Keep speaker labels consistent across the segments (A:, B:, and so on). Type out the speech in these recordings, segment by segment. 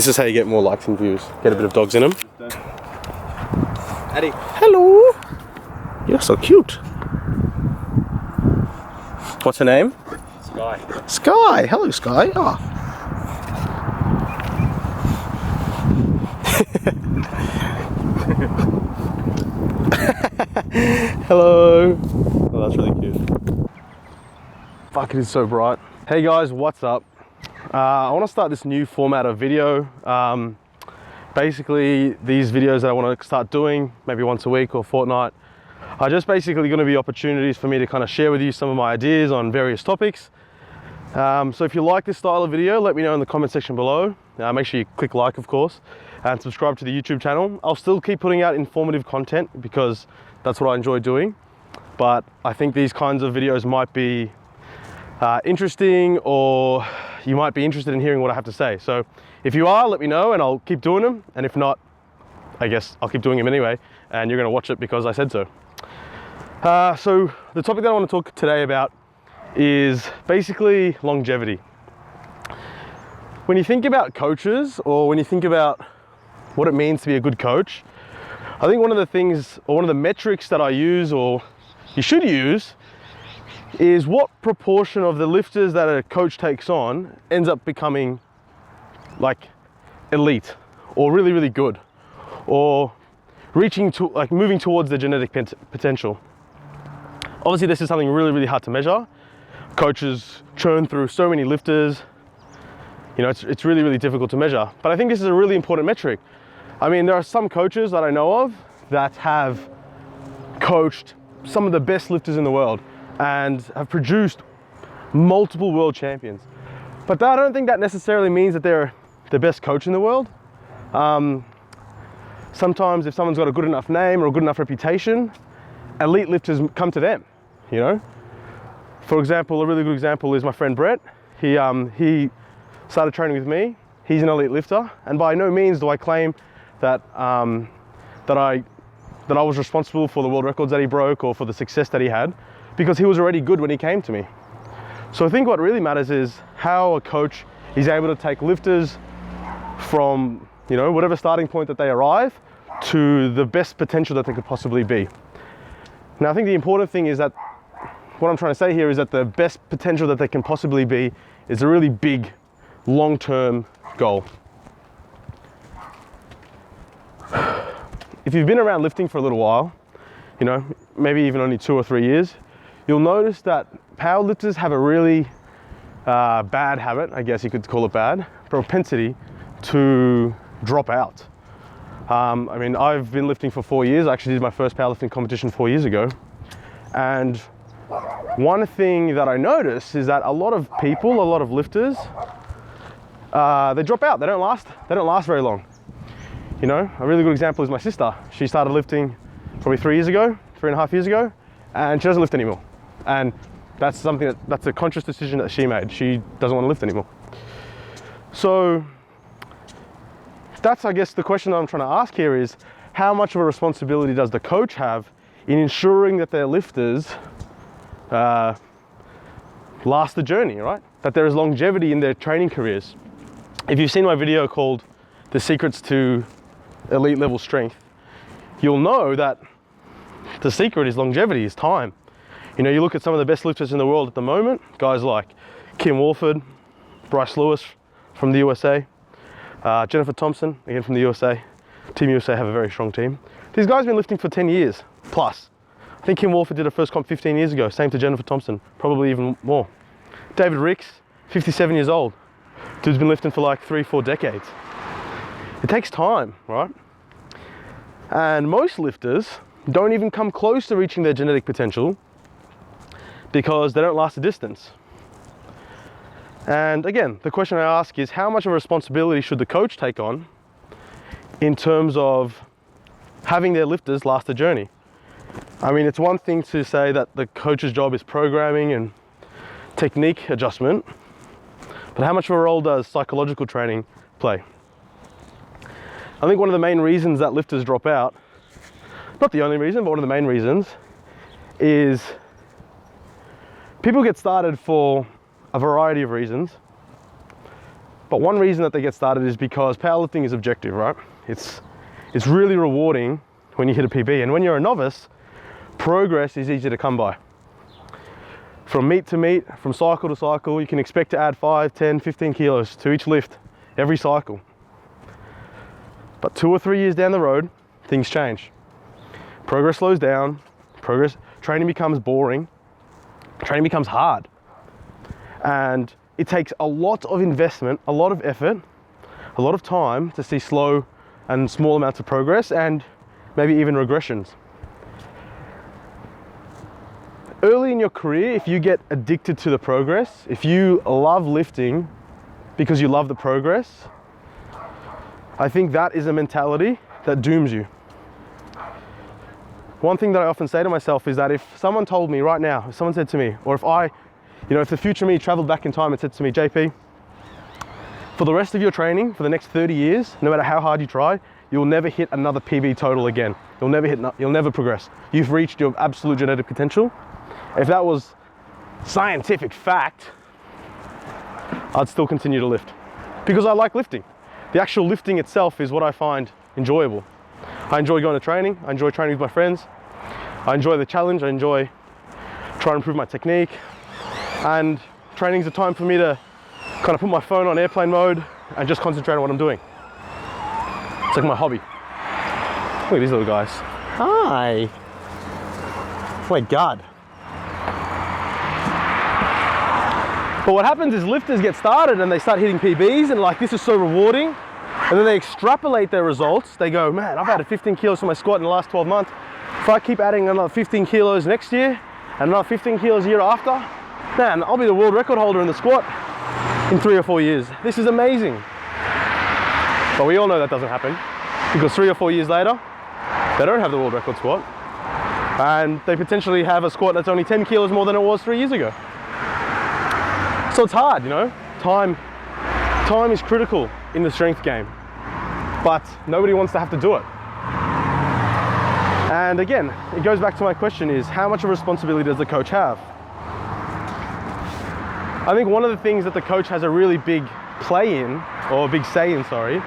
A: This is how you get more likes and views. Get a bit of dogs in them.
B: Addy.
A: Hello. You're so cute. What's her name?
B: Sky.
A: Sky. Hello, Sky. Oh. Hello. Oh, that's really cute. Fuck, it is so bright. Hey guys, what's up? I want to start this new format of video. Basically, these videos that I want to start doing, maybe once a week or fortnight, are just basically going to be opportunities for me to kind of share with you some of my ideas on various topics. So if you like this style of video, let me know in the comment section below. Make sure you click like, of course, and subscribe to the YouTube channel. I'll still keep putting out informative content because that's what I enjoy doing. But I think these kinds of videos might be interesting, or you might be interested in hearing what I have to say. So if you are, let me know and I'll keep doing them. And if not, I guess I'll keep doing them anyway, and you're going to watch it because I said so. So the topic that I want to talk today about is basically longevity. When you think about coaches, or when you think about what it means to be a good coach, I think one of the things, or one of the metrics that I use, or you should use, is what proportion of the lifters that a coach takes on ends up becoming like elite, or really, really good, or reaching to, like, moving towards their genetic potential. Obviously, this is something really, really hard to measure. Coaches churn through so many lifters. You know, it's really, really difficult to measure. But I think this is a really important metric. I mean, there are some coaches that I know of that have coached some of the best lifters in the world and have produced multiple world champions. But I don't think that necessarily means that they're the best coach in the world. Sometimes if someone's got a good enough name or a good enough reputation, elite lifters come to them, you know? For example, a really good example is my friend Brett. He started training with me. He's an elite lifter, and by no means do I claim that that I was responsible for the world records that he broke or for the success that he had, because he was already good when he came to me. So I think what really matters is how a coach is able to take lifters from, you know, whatever starting point that they arrive to the best potential that they could possibly be. Now, I think the important thing is that what I'm trying to say here is that the best potential that they can possibly be is a really big, long-term goal. If you've been around lifting for a little while, you know, maybe even only 2 or 3 years, you'll notice that powerlifters have a really bad habit, I guess you could call it bad, propensity to drop out. I mean, I've been lifting for 4 years. I actually did my first powerlifting competition 4 years ago. And one thing that I notice is that a lot of people, a lot of lifters, they drop out. They don't last very long. You know, a really good example is my sister. She started lifting probably 3 years ago, 3.5 years ago, and she doesn't lift anymore. And that's something that's a conscious decision that she made. She doesn't want to lift anymore. So that's, I guess, the question that I'm trying to ask here is, how much of a responsibility does the coach have in ensuring that their lifters last the journey, right? That there is longevity in their training careers. If you've seen my video called The Secrets to Elite Level Strength, you'll know that the secret is longevity, is time. You know, you look at some of the best lifters in the world at the moment, guys like Kim Wolford, Bryce Lewis from the USA, Jennifer Thompson, again from the USA. Team USA have a very strong team. These guys have been lifting for 10 years plus. I think Kim Wolford did her first comp 15 years ago, same to Jennifer Thompson, probably even more. David Ricks, 57 years old. Dude's been lifting for like 3-4 decades. It takes time, right? And most lifters don't even come close to reaching their genetic potential because they don't last the distance. And again, the question I ask is, how much of a responsibility should the coach take on in terms of having their lifters last the journey? I mean, it's one thing to say that the coach's job is programming and technique adjustment, but how much of a role does psychological training play? I think one of the main reasons that lifters drop out, not the only reason, but one of the main reasons, is people get started for a variety of reasons. But one reason that they get started is because powerlifting is objective, right? It's really rewarding when you hit a PB, and when you're a novice, progress is easy to come by. From meet to meet, from cycle to cycle, you can expect to add 5, 10, 15 kilos to each lift every cycle. But 2 or 3 years down the road, things change. Progress slows down, training becomes boring, training becomes hard. And it takes a lot of investment, a lot of effort, a lot of time to see slow and small amounts of progress and maybe even regressions. Early in your career, if you get addicted to the progress, if you love lifting because you love the progress, I think that is a mentality that dooms you. One thing that I often say to myself is that if someone told me right now, if someone said to me, or if the future me traveled back in time and said to me, JP, for the rest of your training, for the next 30 years, no matter how hard you try, you'll never hit another PB total again. You'll never progress. You've reached your absolute genetic potential. If that was scientific fact, I'd still continue to lift because I like lifting. The actual lifting itself is what I find enjoyable. I enjoy going to training. I enjoy training with my friends. I enjoy the challenge. I enjoy trying to improve my technique. And training is a time for me to kind of put my phone on airplane mode and just concentrate on what I'm doing. It's like my hobby. Look at these little guys.
B: Hi. Oh my God.
A: But what happens is lifters get started and they start hitting PBs and like, this is so rewarding. And then they extrapolate their results. They go, man, I've added 15 kilos to my squat in the last 12 months. If I keep adding another 15 kilos next year and another 15 kilos a year after, man, I'll be the world record holder in the squat in 3 or 4 years. This is amazing. But we all know that doesn't happen because 3 or 4 years later, they don't have the world record squat. And they potentially have a squat that's only 10 kilos more than it was 3 years ago. So it's hard, you know? Time is critical in the strength game, but nobody wants to have to do it. And again, it goes back to my question is, how much of a responsibility does the coach have? I think one of the things that the coach has a really big play in, or a big say in, sorry,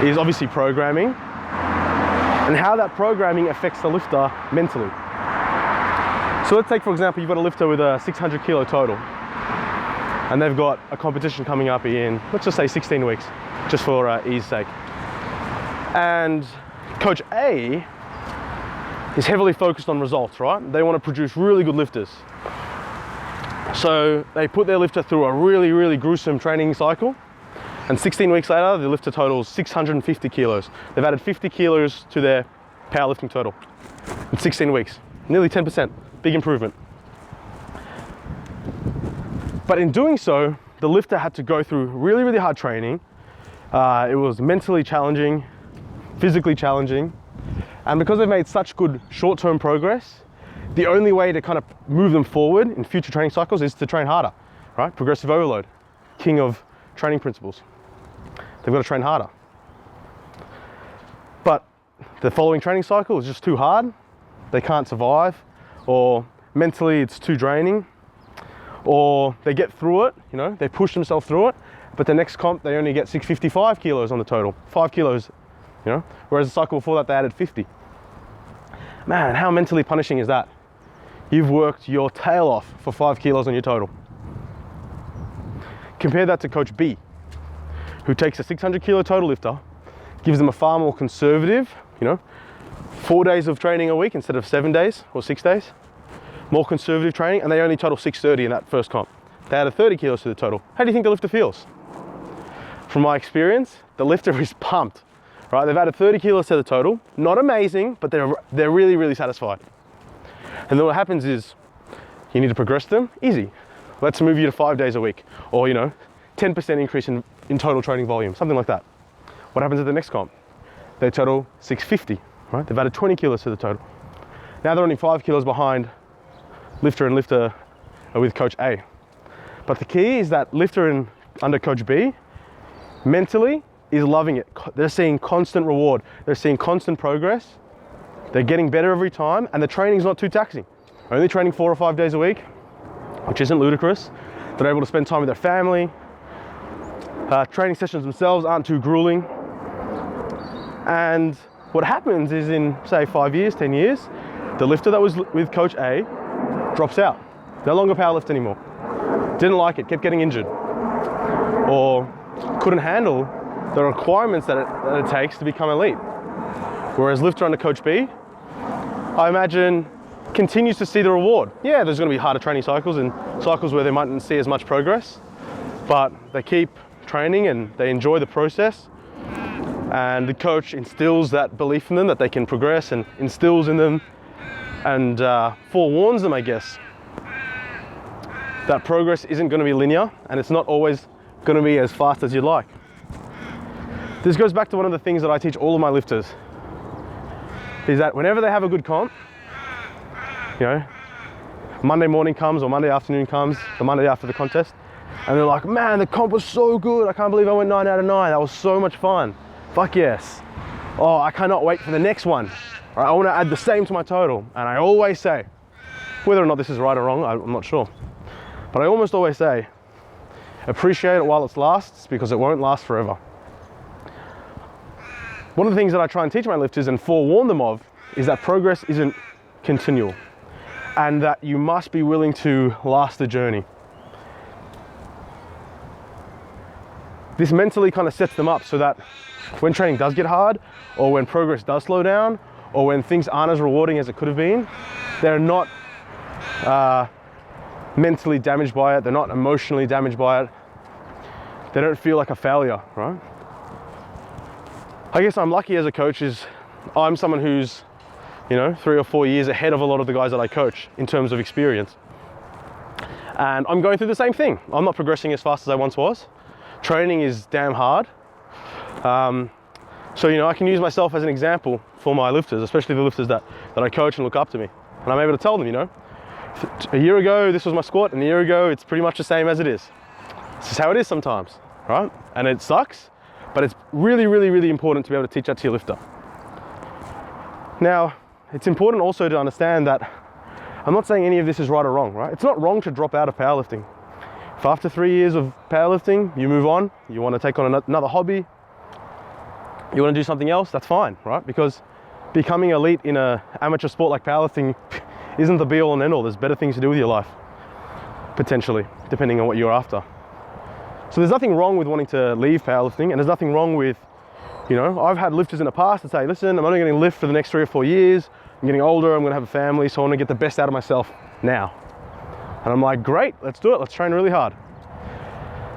A: is obviously programming and how that programming affects the lifter mentally. So let's take, for example, you've got a lifter with a 600 kilo total and they've got a competition coming up in, let's just say 16 weeks, just for ease sake. And Coach A is heavily focused on results, right? They want to produce really good lifters. So they put their lifter through a really, really gruesome training cycle. And 16 weeks later, the lifter totals 650 kilos. They've added 50 kilos to their powerlifting total in 16 weeks, nearly 10%, big improvement. But in doing so, the lifter had to go through really, really hard training. It was mentally challenging, physically challenging. And because they've made such good short-term progress, the only way to kind of move them forward in future training cycles is to train harder, right? Progressive overload, king of training principles. They've got to train harder. But the following training cycle is just too hard. They can't survive, or mentally it's too draining, or they get through it, you know, they push themselves through it, but the next comp, they only get 655 kilos on the total, 5 kilos, you know, whereas the cycle before that, they added 50. Man, how mentally punishing is that? You've worked your tail off for 5 kilos on your total. Compare that to Coach B, who takes a 600 kilo total lifter, gives them a far more conservative, you know, 4 days of training a week instead of 7 days or 6 days, more conservative training, and they only total 630 in that first comp. They added 30 kilos to the total. How do you think the lifter feels? From my experience, the lifter is pumped, right? They've added 30 kilos to the total, not amazing, but they're really, really satisfied. And then what happens is, you need to progress them, easy. Let's move you to 5 days a week, or, you know, 10% increase in total training volume, something like that. What happens at the next comp? They total 650, right? They've added 20 kilos to the total. Now they're only 5 kilos behind lifter and lifter with Coach A. But the key is that lifter under Coach B, mentally, is loving it. They're seeing constant reward. They're seeing constant progress. They're getting better every time, and the training's not too taxing. Only training 4 or 5 days a week, which isn't ludicrous. They're able to spend time with their family. Training sessions themselves aren't too grueling. And what happens is in, say, 5 years, 10 years, the lifter that was with Coach A drops out. No longer powerlift anymore. Didn't like it, kept getting injured. Or couldn't handle the requirements that it takes to become elite. Whereas lifter under Coach B, I imagine, continues to see the reward. Yeah, there's going to be harder training cycles and cycles where they mightn't see as much progress, but they keep training and they enjoy the process. And the coach instills that belief in them that they can progress, and instills in them and forewarns them, I guess, that progress isn't going to be linear and it's not always going to be as fast as you'd like. This goes back to one of the things that I teach all of my lifters, is that whenever they have a good comp, you know, Monday morning comes or Monday afternoon comes, the Monday after the contest, and they're like, man, the comp was so good. I can't believe I went 9 out of 9. That was so much fun. Fuck yes. Oh, I cannot wait for the next one. All right, I want to add the same to my total. And I always say, whether or not this is right or wrong, I'm not sure, but I almost always say, appreciate it while it lasts, because it won't last forever. One of the things that I try and teach my lifters and forewarn them of is that progress isn't continual, and that you must be willing to last the journey. This mentally kind of sets them up so that when training does get hard, or when progress does slow down, or when things aren't as rewarding as it could have been, they're not mentally damaged by it, they're not emotionally damaged by it, they don't feel like a failure, right? I guess I'm lucky as a coach is I'm someone who's, you know, 3 or 4 years ahead of a lot of the guys that I coach in terms of experience. And I'm going through the same thing. I'm not progressing as fast as I once was. Training is damn hard. So, you know, I can use myself as an example for my lifters, especially the lifters that I coach and look up to me. And I'm able to tell them, you know, a year ago this was my squat, and a year ago it's pretty much the same as it is. This is how it is sometimes, right? And it sucks, but it's really, really, really important to be able to teach that to your lifter. Now, it's important also to understand that I'm not saying any of this is right or wrong, right? It's not wrong to drop out of powerlifting. If after 3 years of powerlifting, you move on, you want to take on another hobby, you want to do something else, that's fine, right? Because becoming elite in an amateur sport like powerlifting isn't the be all and end all. There's better things to do with your life, potentially, depending on what you're after. So there's nothing wrong with wanting to leave powerlifting, and there's nothing wrong with, you know, I've had lifters in the past that say, listen, I'm only going to lift for the next 3 or 4 years. I'm getting older, I'm going to have a family, so I want to get the best out of myself now. And I'm like, great, let's do it. Let's train really hard.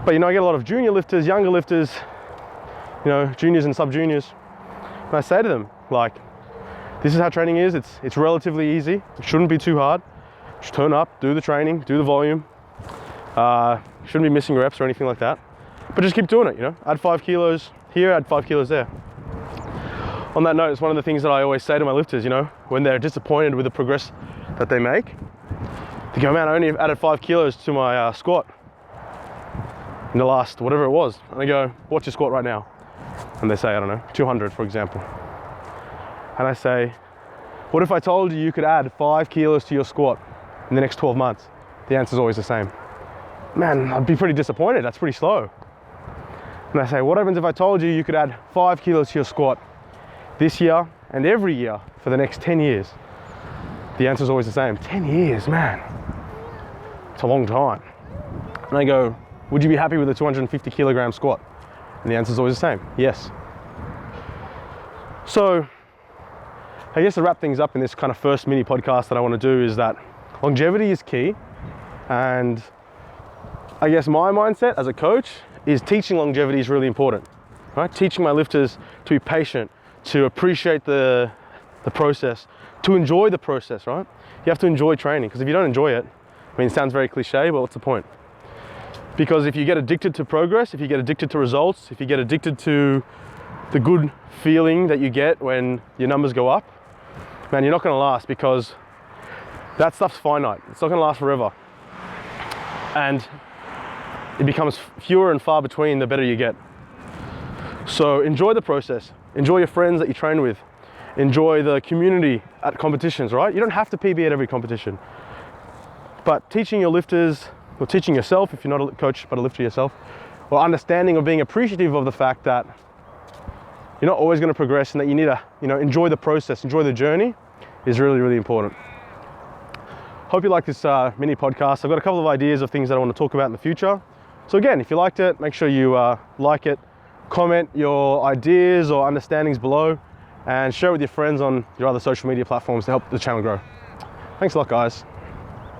A: But, you know, I get a lot of junior lifters, younger lifters, you know, juniors and sub-juniors. And I say to them, like, this is how training is. It's relatively easy. It shouldn't be too hard. Just turn up, do the training, do the volume. Shouldn't be missing reps or anything like that. But just keep doing it, you know. Add 5 kilos here, add 5 kilos there. On that note, it's one of the things that I always say to my lifters, you know, when they're disappointed with the progress that they make. They go, man, I only added 5 kilos to my squat in the last, whatever it was. And I go, what's your squat right now? And they say, I don't know, 200, for example. And I say, what if I told you you could add 5 kilos to your squat in the next 12 months? The answer is always the same. Man, I'd be pretty disappointed. That's pretty slow. And I say, what happens if I told you you could add 5 kilos to your squat this year and every year for the next 10 years? The answer is always the same. 10 years, man. It's a long time. And I go, would you be happy with a 250 kilogram squat? And the answer is always the same. Yes. So, I guess to wrap things up in this kind of first mini podcast that I want to do is that longevity is key. And I guess my mindset as a coach is teaching longevity is really important, right? Teaching my lifters to be patient, to appreciate the process, to enjoy the process, right? You have to enjoy training, because if you don't enjoy it, I mean, it sounds very cliche, but what's the point? Because if you get addicted to progress, if you get addicted to results, if you get addicted to the good feeling that you get when your numbers go up, man, you're not going to last, because that stuff's finite. It's not going to last forever. And it becomes fewer and far between the better you get. So enjoy the process. Enjoy your friends that you train with. Enjoy the community at competitions, right? You don't have to PB at every competition. But teaching your lifters, or teaching yourself if you're not a coach but a lifter yourself, or understanding or being appreciative of the fact that you're not always going to progress and that you need to, enjoy the process, enjoy the journey is really, really important. Hope you like this mini podcast. I've got a couple of ideas of things that I want to talk about in the future. So again, if you liked it, make sure you like it, comment your ideas or understandings below, and share it with your friends on your other social media platforms to help the channel grow. Thanks a lot, guys.